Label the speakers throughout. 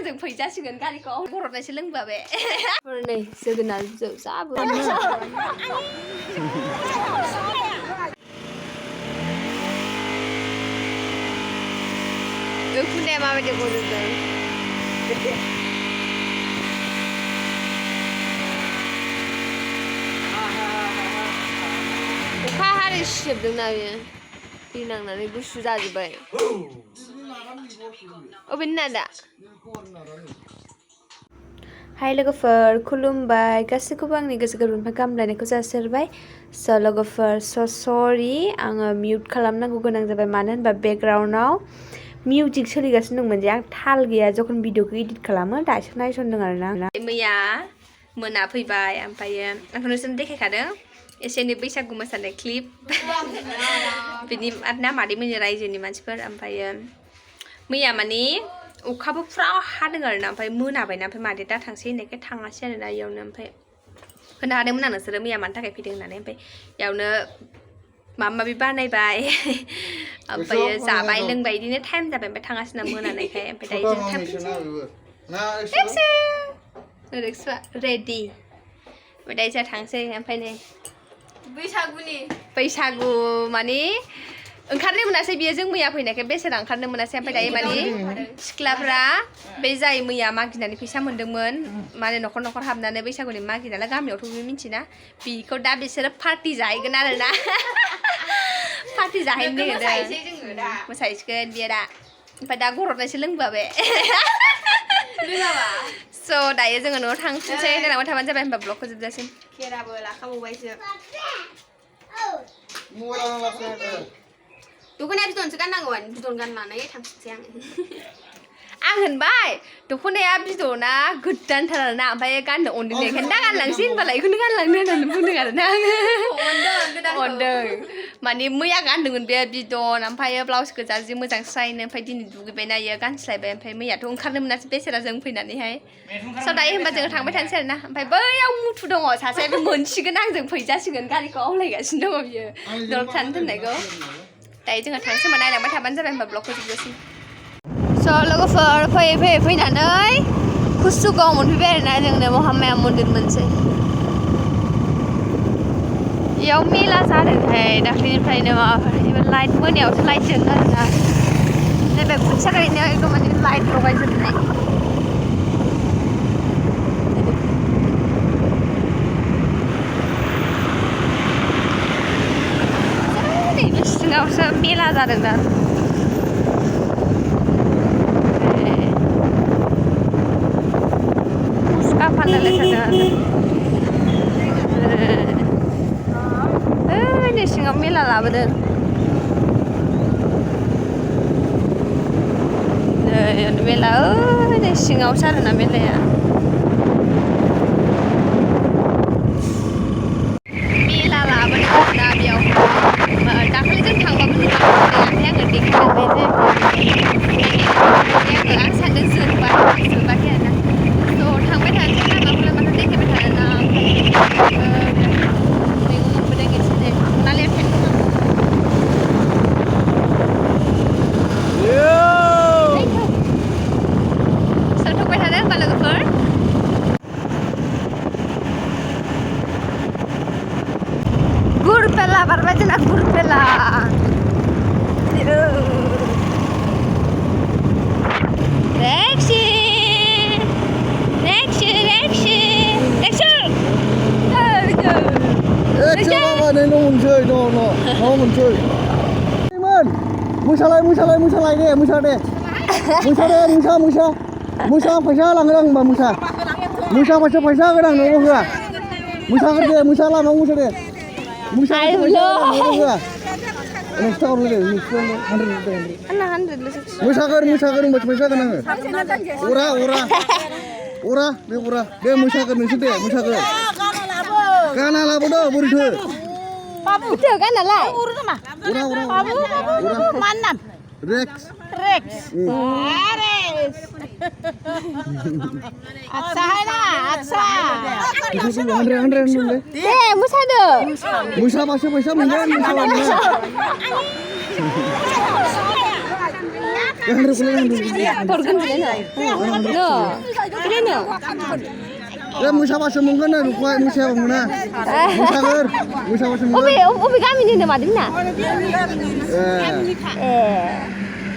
Speaker 1: आंजों फैजासिगोन गारिखौ गरबनायसो लोंबा बे नै जोगोनार बिजौ जाबो उखुन्दैया माबायदि गजोबदों अखा हारि सिजोबदोंना बेयो दै नांनानै गुसु जाजोब्बाय अबेनि नादा हाय लोगोफोर खुलुमबाय गासैखौबो आंनि गोसो गोरबोनिफ्राय गाहामलायनायखौ जासिहरबाय स' लोगोफोर सरि आङो मिउट खालामनांगौ गोनां जाबाय मानो होनबा बेकग्राउन्डआव मिउजिक सोलिगासिनो दंमोन जे आं थाल गैया जखन भिडिअखौ एडिट खालामो दासो नायसनदों आरोना मैया मोना फैबाय ओमफ्रायो आंखौ नोंसोरनो देखायखादों एसे एनै बैसागु मोसानाय क्लिप बिनि ना मादैमोननि रायजोनि मानसिफोर ओमफ्रायो मैया माने अखाबो फुरा हादों आरोना ओमफ्राय मोनाबायना ओमफ्राय मादै दा थांसै होननायखाय थाङासै आरोना इयावनो ओमफ्राय होनो हादोंमोन आं नोंसोरो मैया मानि थाखाय फैदों होननानै ओमफ्राय इयावनो माबा माबि बानायबाय ओमफ्रायो जाबाय लोंबाय बिदिनो टाइम जाबाय ओमफ्राय थाङासै ना मोनानायखाय ओमफ्राय दायो जों थांसै रेडि ओमफ्राय दायो जोंहा थांसै ओमफ्राय नै बैसागु माने ओंखारनो मोनासै बियो जों मैया फैनायखाय बेसेरा ओंखारनो मोनासै ओमफ्राय दायो माने सिख्लाफ्रा बे जाय मैया मागिनानै फैसा मोन्दोंमोन माने न'खर न'खर हाबनानै बैसागुनि मागि नालाय गामियावथ' बे मिन्थिना बेखौ दा बिसोरो पार्टि जाहैगोन आरोना पार्टि जाहैनो नागिरदों मोसाहैसिगोन बियो दा ओमफ्राय दा गरबनायसो लोंबा बे स' दायो जोङो न'आव थांफिनसै नायलांबाय थाबानो जाबाय होनबा ब्लगखौ जोबजासिम खेराबो लाखाबावबायसो दख'नाया बिदनसो गाननांगौमोन बिदन गाननानै थांफिनसै आं होनबाय दख'नाया बिदना गोदानथार आरोना ओमफ्राय गाननो अनदों बेखायनो दा गानलांसै होनबालाय बेखौनो गानलांनो होननानै बुंदों आरोना आङो अनदों माने मैया गानदोंमोन बे बिदन ओमफ्राय ब्लाउस गोजा जि मोजां स्रायनो ओमफ्राय दिनै दुगैबाय नायो गानस्लायबाय ओमफ्राय मैयाथ' ओंखारनो मोनासै बेसेरा जों फैनानैहाय स' दायो होनबा जोङो थांबाय थानोसै आरोना ओमफ्राय बैयाव मुथु दङ सासे मोनसिगोन आंजों फैजासिगोन गारिखौ आवलायगासिनो दङ बियो दलद थानो दोननायखौ दायो जोङो थांसै होनबा नायलांबाय थाबानो जाबाय होनबा ब्लगखौ जोबजासिम स' लोगोफोर फैयै फैनानै कुसुगाव मोनफैबाय आरोना जोंनो महामाया मन्दिर मोनसै इयाव मेला जादोंहाय दाख्लैनिफ्रायनो माबाफोर लाइट मोनायावसो लाइट जोङो आरोना नैबे खुन्थियाखैनो एकदम माने लाइट लगायजोबनाय नैबे सिङावसो मेला जादोंना नै सिङाव मेला लाबोदों मेला नै सिङावसो आरोना मेलाया मेला लाबोदों आरोना बेयाव दाखालि जों थांबाबो नुवाखै आङो देखायलांनाय जायाखै आं सानदों जोबाखै आरोना थ' थांबाय थानोसै लामाखौलाय माथो देखायबाय थानोना मैगं मोनबोदों एसे दे ना लेरफेन दङ सोरथ'बाय थादों होनबा लोगोफोर गुरपेला बारबाय जोंना गुरपेला
Speaker 2: मोसालाय दे मोसा फैसा लांगोन आं होनबा मोसा फैसा होगोन आं न'आव होआ मोसागोन दे मोसा लामायाव मोसा दे मोसागोन होनबासो फैसा होगोन आङो अरा दे मोसागोन नोंसोर दे मोसागोन गाना लाबोदो बोरैथो
Speaker 1: बाबु गानालाय
Speaker 2: रेक्स
Speaker 1: आच्छा हायना आच्छा
Speaker 2: दे
Speaker 1: मोसादो
Speaker 2: मोसाबासो फैसा मोनगोन मोसाबानो
Speaker 1: Torgan sila no. Kaya no.
Speaker 2: Musabaso mungkin na rupa musabang muna. Musabaso mungkin.
Speaker 1: Obi kami ni nama di mana?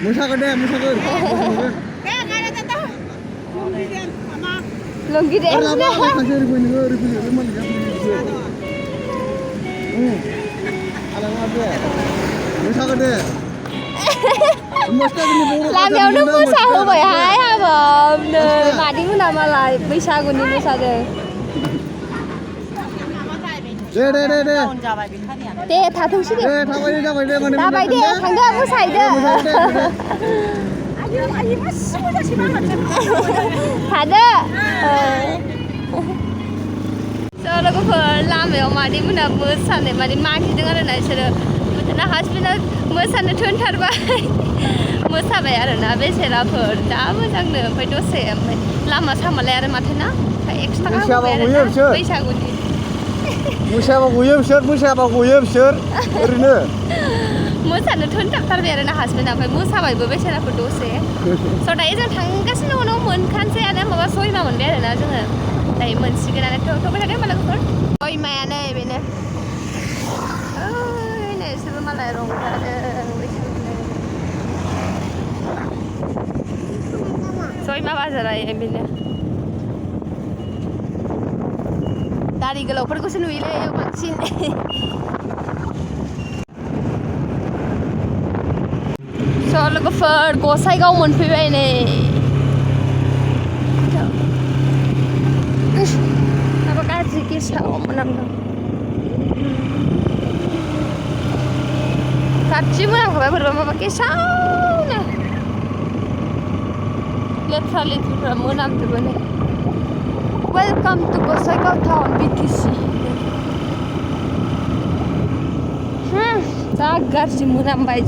Speaker 2: Musabaso deh, musabaso.
Speaker 1: Longgi deh.
Speaker 2: Musabaso deh.
Speaker 1: Làm mèo nó mua sao không phải hái hả mà mà đi nào mà lại bây sao còn đi mua sao đây đây thả thùng xí đi tabai đi thằng đó mua xài đó thả đó sau đó có phải làm mèo mà đi mua sao để mà đi mang thì đừng có này sẽ ना हस्बेन्डआ मोसानो थोनथारबाय मोसाबाय आरोना बेसेराफोर दा मोजांनो ओमफ्राय दसे ओमफ्राय लामा सामालाय आरो माथो ना ओमफ्राय एक्सट्रा होबाय आरो बैसागुनि
Speaker 2: मोसाबा गयो बिसोर ओरैनो
Speaker 1: मोसानो थोनथाबथारबाय आरोना हस्बेन्डआ ओमफ्राय मोसाबायबो बेसेराफोर दसे स' दायो जों थांगासिनो उनाव मोनखानोसैयानो माबा सयमा मोनबाय आरोना जोङो दायो मोनसिगोनानो थ'बाय थादों होमबा लोगोफोर सयमायानो बेनो बिसोरबो मालाय रंजादों सयमा बाजारा बेनो दारि गोलावफोरखौसो नुयोलै बांसिन स' लोगोफोर गसाइगाव मोनफैबाय नै माबा गाज्रि गेसाव मोनामदों गाज्रि मोनामखाबाय बोरैबा माबा गेसावनो लेथ्रा लेथ्रिफ्रा मोनामजोबो नै वेलकाम टु गसाइगाव टाउन बिटिसि जा गाज्रि मोनामबाय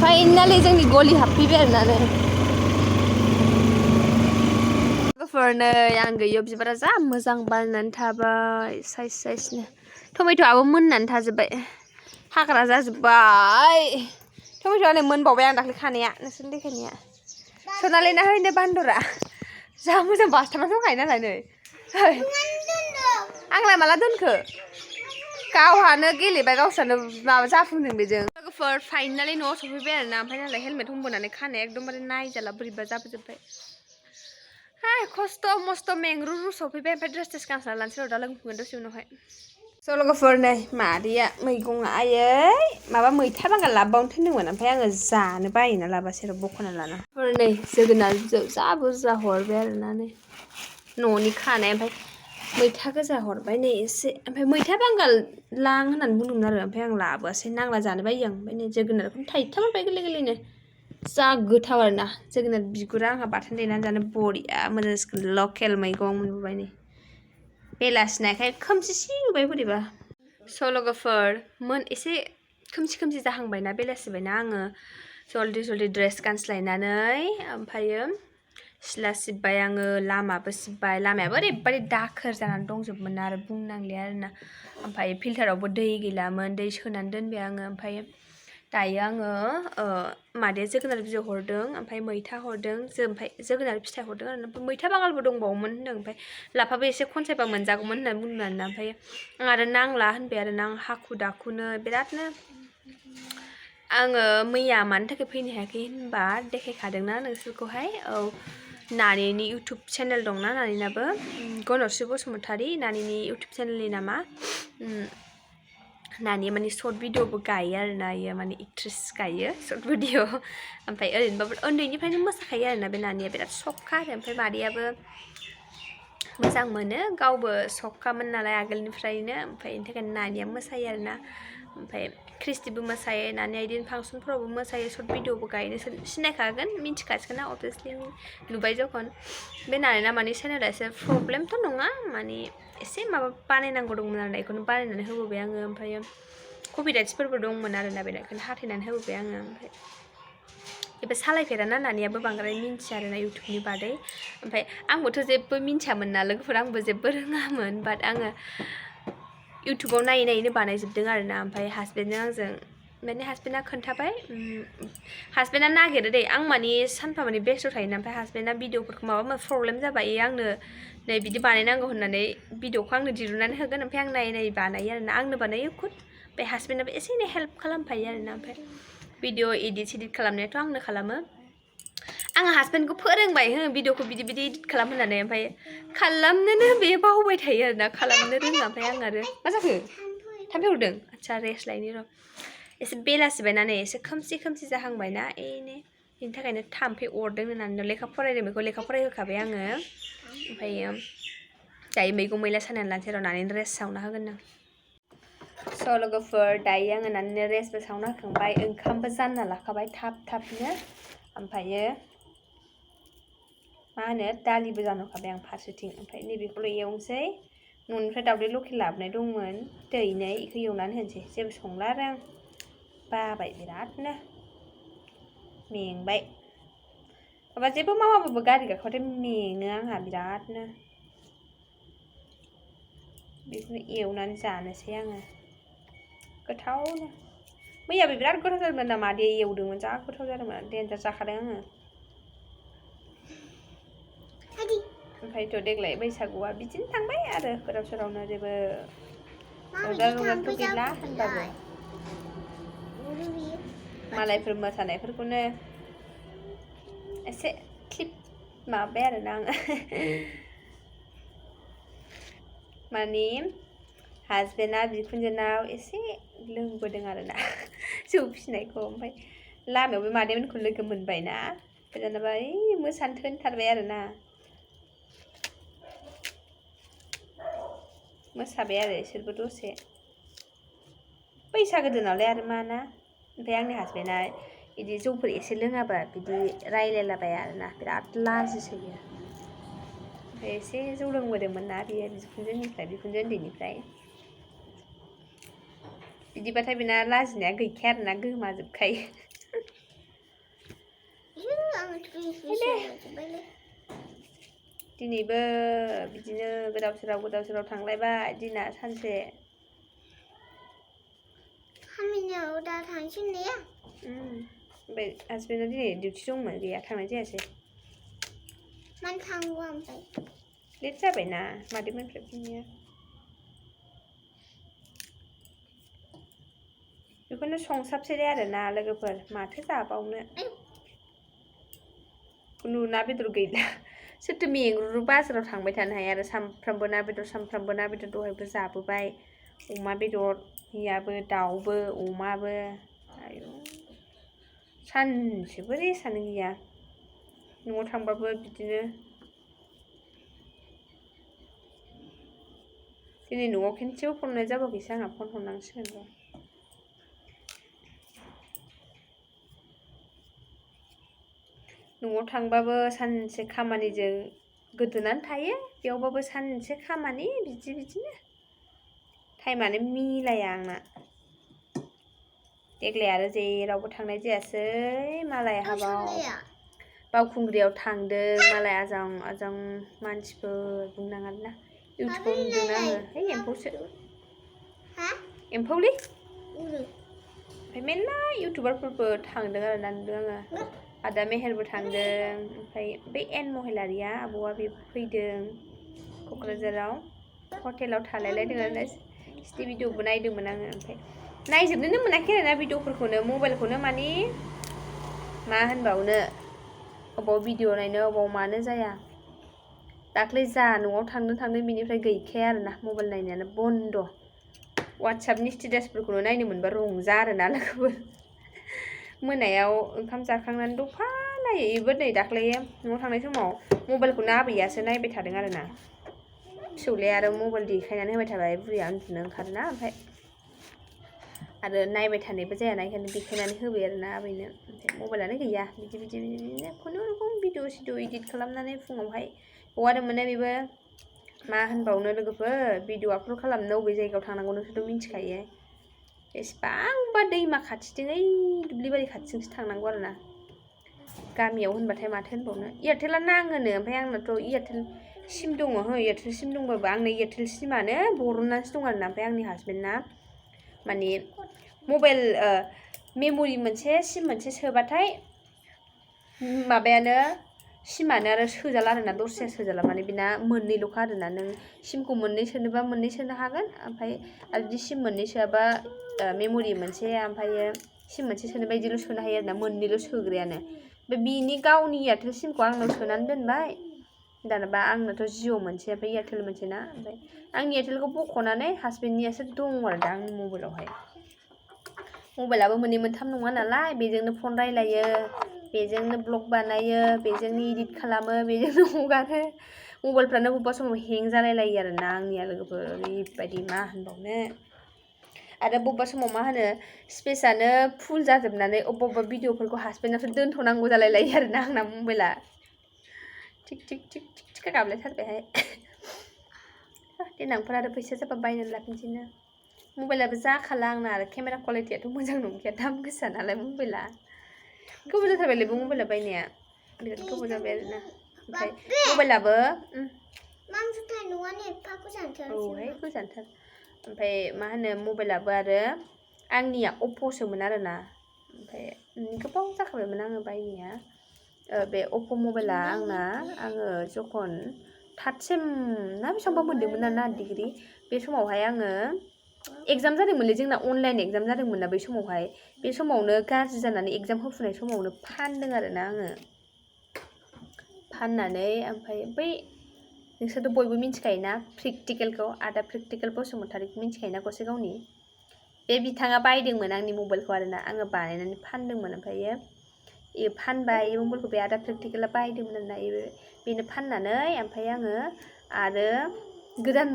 Speaker 1: फाइनालि जोंनि गलि हाबफैबाय आरोना नै लोगोफोर नै आं गैयियाव बिबारा जा मोजां बारनानै थाबाय साइसनो टमेट'आबो मोननानै थाजोब्बाय हाग्रा जाजोब्बाय टमेट'आ नै मोनबावबाय आं दाख्लै खानाया नोंसोरनो देखायनाया सनालिना हैनो बान्दरा जा मोजां बासथाबनानै दंखायो नालाय नै आंलाय माला दोनखो गावहानो गेलेबाय गावस्रानो माबा जाफुंदों बेजों लोगोफोर फाइनालि न'आव सफैबाय आरोना ओमफ्राय नालाय हेलमेट हमबोनानै खानाया एकदमबारे नायजाला बोरैबा जाबोजोब्बाय खस्थ' मस्थ' मेंरुरु सफैबाय ओमफ्राय ड्रेस गानस्रा लानोसै र' दा लोंफुगोन दसे उनावहाय स' लोगोफोर नै मादैया मैगङा आयै माबा मैथा बांगाल लाबोबावनो थिनदोंमोन ओमफ्राय आङो जानो बायोना लाबासै र' बख'ना लाना नै जोगोनार बिजौ जा बुरजा हरबाय आरोना नै न'नि खानाय ओमफ्राय मैथा गोजा हरबाय नै एसे ओमफ्राय मैथा बांगाल लां होननानै बुंदोंमोन आरो ओमफ्राय आं लाबोआसै नांला जानो बायो आं ओमफ्राय नै जोगोनारखौनो थाइथाम मोनबाय गोरलैनो जा गोथाव आरोना जोगोनार बिगुरा आंहा बाथोन देनानै जानो बरिया मोजां जासिगोन लकेल मैगं मोनबोबाय नै बेलासिनायखाय खोमसिसि नुबाय बोरैबा स' लोगोफोर एसे खोमसि जाहांबायना बेलासिबायना आङो जल्दि ड्रेस गानस्लायनानै ओमफ्रायो सिला सिब्बाय आङो लामाबो सिब्बाय लामायाबो ओरैबायदि दाखोर जानानै दंजोबोमोन आरो बुंनांलिया आरोना ओमफ्राय फिल्टारावबो दै गैलामोन दै सोनानै दोनबाय आङो ओमफ्राय दायो आङो मादैया जोगोनार बिजौ हरदों ओमफ्राय मैथा हरदों ओमफ्राय जोगोनार फिथाइ हरदों आरो ओमफ्राय मैथा बांगालबो दंबावोमोन होनदों ओमफ्राय लाफाबो एसे खनसायबा मोनजागौमोन होननानै बुंदों आरोना ओमफ्राय आं आरो नांला होनबाय आरोना आं हाखु दाखुनो बिरादनो आङो मैया मानि थाखाय फैनो हायाखै होनबा देखायखादोंना नोंसोरखौहाय औ नानिनि इउटुब चेनेल दंना नानिनाबो गनस्रि बसुमतारी नानिनि इउटुब चेनेलनि नामा नानिया माने सर्ट भिडिअबो गायो आरोना इयो माने एक्ट्रेस गायो सर्ट भिडिअ ओमफ्राय ओरैनोबाबो उन्दैनिफ्रायनो मोसाखायो आरोना बे नानिया बिराद सकखा आरो ओमफ्राय मादैयाबो मोजां मोनो गावबो सकखामोन नालाय आगोलनिफ्रायनो ओमफ्राय बेनि थाखायनो नानिया मोसायो आरोना ओमफ्राय क्रिस्टिबो मोसायो नानिया बिदिनो फांसनफोरावबो मोसायो सर्ट भिडिअबो गायनो सिनायखागोन मिन्थिखासिगोन अभियासलि नुबाय जखन बे नानिना माने चेनेला एसे प्रब्लेमथ' नङा माने एसे माबा बानायनांगौ दंमोन आरो बेखौनो बानायनानै होबोबाय आङो ओमफ्राय कपिराइट्सफोरबो दंमोन आरोना बेखौनो हाथायनानै होबोबाय आङो ओमफ्राय बेबो सालायफेराना नानियाबो बांद्राय मिन्थिया आरोना इउटुबनि बादै ओमफ्राय आंबोथ' जेबो मिन्थियामोन ना लोगोफोर आंबो जेबो रोङामोन बाट आङो इउटुबाव नायै नायैनो बानायजोबदों आरोना ओमफ्राय हासबेन्डजों आंजों माने हासबेन्डा खोन्थाबाय हासबेन्डा नागिरो दे आं माने सानफा माने बेस्थ' थायोना ओमफ्राय हासबेन्डा भिडिअफोरखौ माबा माबि प्रब्लेम जाबाय आंनो नै बिदि बानायनांगौ होननानै भिडिअखौ आंनो दिरुननानै होगोन ओमफ्राय आं नायै नायै बानायो आरोना आंनो बानायो खुद बे हासबेन्डाबो एसे एनै हेल्प खालामफायो आरोना ओमफ्राय भिडिअ एडिट खालामनायाथ' आंनो खालामो आङो हासबेन्डखौ फोरोंबाय हो भिडिअखौ बिदि बिदि एडिट खालाम होननानै ओमफ्राय खालामनोनो बे बावबाय थायो आरोना खालामनो रोङा ओमफ्राय आं आरो मा जाखो थाम्फै हरदों आदसा रेस्ट लायनि र' एसे बेलासिबायना नै एसे खोमसि जाहांबायना एने बेनि थाखायनो थाम्फै अरदों होननानै लेखा फरायदों बेखौ लेखा फरायहोखाबाय आङो ओमफ्रायो दायो मैगं मैला सानानै लानोसै र' नानै रेस्ट सावना होगोन आं स' लोगोफोर दायो आङो नानैनो रेस्टबो सावना होखांबाय ओंखामबो जानना लाखाबाय थाबनो ओमफ्रायो मा होनो दालिबो जानहरखाबाय आं फारसेथिं ओमफ्राय नैबेखौल' एवनोसै न'निफ्राय दावदै लकेल लाबोनाय दंमोन दैनै बेखौ एवनानै होनोसै जेबो संला आरो आं बाबाय बिरादनो मेंबाय माबा जेबो मावाबाबो गारि गाखोबाथाय मेङो आंहा बिरादनो बेखौनो एवनानै जानोसै आङो गोथावनो मैयाबो बिराद गोथाव जादोंमोन ना मादैया एवदोंमोन जा गोथाव जादोंमोन देन्जार जाखादों आङो ओमफ्रायथ' देग्लाय बैसागुआ बिदिनो थांबाय आरो गोदाव सोरावनो जेबो रंजानायथ' गैला होनबाबो मालायफोर मोसानायफोरखौनो एसे क्लिप माबाबाय आरोना आङो माने हासबेन्डआ बिखुनजोनाव एसे लोंबोदों आरोना जौ फिसिनायखौ ओमफ्राय लामायाव बे मादैमोनखौ लोगो मोनबायना दानाबा मोसानो थोनथारबाय आरोना मोसाबाय आरो इसोरबो दसे बैसागो दिनावलाय आरो मा ना ओमफ्राय आंनि हासबेन्डआ बिदि जौफोर एसे लोङाबा बिदि रायलायलाबाया आरोना बिराद लाजिसोयो ओमफ्राय एसे जौ लोंबोदोंमोन ना बेयो बिखुनजो उन्दैनिफ्राय बिदिबाथाय बेना लाजिनाया गैखाया आरोना गोमाजोबखायो दिनैबो बिदिनो गोदाव सोराव थांलायबाय दिना सानसे
Speaker 3: खामानियाव दा थांसै ने
Speaker 1: ओमफ्राय हासबेन्डआ दिनै डिउटि दंमोन गैया थांनाय जायासै
Speaker 3: मानो थांगौ ओमफ्राय
Speaker 1: लेट जाबायना मादैमोननिफ्राय फैनाया बेखौनो संसाबसै आरोना लोगोफोर माथो जाबावनो खुनु ना बेदर गैला सोरथो मेंग्रु बाजाराव थांबाय थानो हाया आरो सामफ्रामबो ना बेदर दहायबो जाबोबाय अमा बेदर मैयाबो दाउबो अमाबो आयु सानसेबो रेस्टआनो गैया न'आव थांबाबो बिदिनो दिनै न'आव खेनसेबो फन हरनाय जाबावैसो आंहा फन हरनांसिगोन र' न'आव थांबाबो सानसे खामानिजों गोदोनानै थायो बेयावबाबो सानसे खामानि बिदिनो टाइमानो मिलाया आंना देग्लाय आरो जेरावबो थांनाय जायासै मालाय हाबाव बावखुंग्रियाव थांदों मालाय आजां मानसिफोर बुंनाङाना इउटुबाव नुदोंना आङो है एम्फौसो एम्फौलै ओमफ्राय मेरला इउटुबारफोरबो थांदों आरोना नुदों आङो आदा मेहेरबो थांदों ओमफ्राय बे एन महिलारिया आब'आ बे फैदों क'क्राझाराव हटेलाव थालायलायदों आरोना सिटि भिडिअबो नायदोंमोन आङो ओमफ्राय नायजोबनोनो मोनाखै आरोना भिडिअफोरखौनो मबाइलखौनो माने मा होनबावनो अबाव भिडिअ नायनो अबाव मानो जाया दाख्लै जा न'आव थांदों बेनिफ्राय गैखाया आरोना मबाइल नायनायानो बन्द वाट्सएपनि स्टेटासफोरखौनो नायनो मोनबा रंजा आरोना लोगोफोर मोनायाव ओंखाम जाखांनानै दफा नायो बेबो नै दाख्लै न'आव थांनाय समाव मबाइलखौनो आबैयासो नायबाय थादों आरोना फिसौलाया आरो मबाइल देखायनानै होबाय थाबाय बुरैया उन्दुनो ओंखारोना ओमफ्राय आरो नायबाय थानायबो जायाना बेखायनो देखायनानै होबाय आरोना आबैनो ओमफ्राय मबाइलानो गैया बिदिनो खुनुरुखुम भिडिअ सिडिअ इडिट खालामनानै फुङावहाय हगारदोंमोन बेबो मा होनबावनो लोगोफोर भिडिअ आपल'ड खालामनो बबे जायगायाव थांनांगौ नोंसोरथ' मिथिखायो बेसेबांबा दैमा खाथिथिं ओइ दुब्लिबारि खाथिथिंसो थांनांगौ आरोना गामियाव होनबाथाय माथो होनबावनो एयारटेला नाङोनो ओमफ्राय आंनाथ' एयारटेल सिम दङ हो एयारटेल सिम दंबाबो आंनि एयारटेल सिमानो बरननासो दं आरोना ओमफ्राय आंनि हासबेन्डना माने मबाइल मेम'रि मोनसे सिम मोनसे सोबाथाय माबायानो सिमानो आरो सोजाला आरोना दस्राया सोजाला माने बिना मोननैल'खा आरोना नों सिमखौ मोननै सोनोबा मोननै सोनो हागोन ओमफ्राय आरो बिदि सिम मोननै सोआबा मेम'रि मोनसे ओमफ्रायो सिम मोनसे सोनोबा बिदिल' सोनो हायो आरोना मोननैल' सोग्रायानो ओमफ्य बिनि गावनि एयारटेल सिमखौ आंनाव सोनानै दोनबाय दानाबा आंनाथ' जिअ मोनसे ओमफ्राय एयारटेल मोनसे ना ओमफ्राय आंनि एयारटेलखौ बख'नानै हासबेन्डनियासो दङ आरो दा आंनि मबाइलावहाय मबाइलाबो मोननै मोनथाम नङा नालाय बेजोंनो फन रायलायो बेजोंनो ब्लग बानायो बेजोंनो एडिट खालामो बेजोंनो हगारो मबाइलफ्रानो बबेबा समाव हें जालायलायो आरोना आंनिया लोगोफोर ओरैबायदि मा होनबावनो आरो बबेबा समाव मा होनो स्पेसआनो फुल जाजोबनानै अबेबा भिडिअफोरखौ हासबेन्डआसो दोनथ'नांगौ जालायलायो आरोना आंना मबाइला थिक थिक थिक थिक थिक गाबलायथारबायहाय देनांफोर आरो फैसा जाबा बायनानै लाफिनसैनो मबाइलाबो जाखाला आंना आरो केमेरा क्वालिटियाथ' मोजां नंखाया दाम गोसा नालाय मबाइला गोबाव जाथारबायलै बे मबाइला बायनाया बिराद गोबाव जाबाय आरोना ओमफ्राय मबाइलाबो औहाय गोजानथार ओमफ्राय मा होनो मबाइलाबो आरो आंनिया अप्प'सोमोन आरोना ओमफ्राय गोबाव जाखाबायमोन आङो बायनाया बे अप्प' मबाइला आंना आङो जखन थार्ड सेम ना बेसेबांबा मोन्दोंमोन आरोना डिग्री बे समावहाय आङो एगजाम जादोंमोनलै जोंना अनलाइन एगजाम जादोंमोन ना बै समावहाय बे समावनो गाज्रि जानानै एगजाम होफुनाय समावनो फानदों आरोना आङो फाननानै ओमफ्राय बै नोंसोरथ' बयबो मिन्थिखायोना प्रेक्टिकेलखौ आदा प्रेक्टिकेल बसुमतारीखौ मिन्थिखायोना गसाइगावनि बे बिथाङा बायदोंमोन आंनि मबाइलखौ आरोना आङो बानायनानै फानदोंमोन ओमफ्रायो फानबाय मबाइलखौ बे आदा प्रेक्टिकेला बायदोंमोन आरोना बेनो फाननानै ओमफ्राय आङो आरो गोदान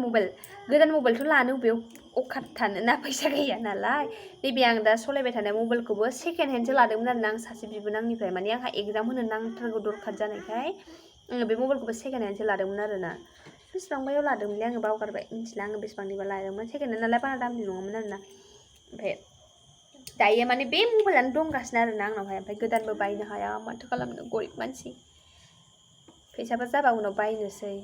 Speaker 1: मबाइलथ' लानो बेयाव अखार थानो ना फैसा गैया नालाय नैबे आं दा सलायबाय थानाय मबाइलखौबो सेकेन्ड हेन्डसो लादोंमोन आरोना आं सासे बिबोनांनिफ्राय माने आंहा एगजाम होनो नांथारगौ दरखार जानायखाय आङो बे मबाइलखौबो सेकेन्ड हेन्डसो लादोंमोन आरोना बेसेबांबायाव लादोंमोनलै आङो बावगारबाय मिथिला आङो बेसेबांनिबा लादोंमोन सेकेन्ड हेन्ड नालाय बारा दामनि नङामोन आरोना ओमफ्राय दायो माने बे मबाइलानो दंगासिनो आरोना आंनावहाय ओमफ्राय गोदानबो बायनो हाया माथो खालामनो गरिब मानसि फैसाबा जाबा उनाव बायनोसै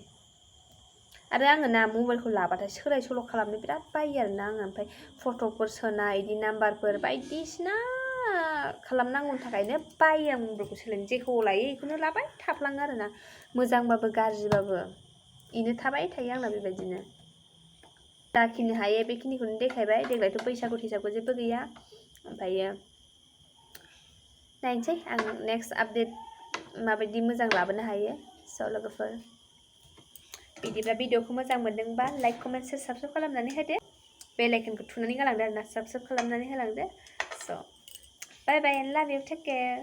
Speaker 1: आरो आङो ना मबाइलखौ लाबाथाय सोलाय सोल' खालामनो बिराद बायो आरोना आङो ओमफ्राय फट'फोर सोनाय बिदि नाम्बारफोर बायदिसिना खालामनांगौनि थाखायनो बायो आं मबाइलखौ सोलायनो जेखौ लायो बेखौनो लाबाय थाफ्लाङो आरोना मोजांबाबो गाज्रिबाबो बेनो थाबाय थायो आंना बेबायदिनो जाखिनि हायो बेखिनिखौनो देखायबाय देग्लायथ' बैसागु थैसागु जेबो गैया ओमफ्रायो नायनोसै आं नेक्स्ट आपडेट माबायदि मोजां लाबोनो हायो स' लोगोफोर बिदिब्ला भिडिअखौ मोजां मोनदोंबा लाइक कमेन्ट शेयार साबस्क्राइब खालामनानै होदो बेल आइकनखौ थुनानै गालांदो आरोना साबस्क्राइब खालामनानै होलांदो स' बाय बाय एन्ड लाभ इउ टेक केयार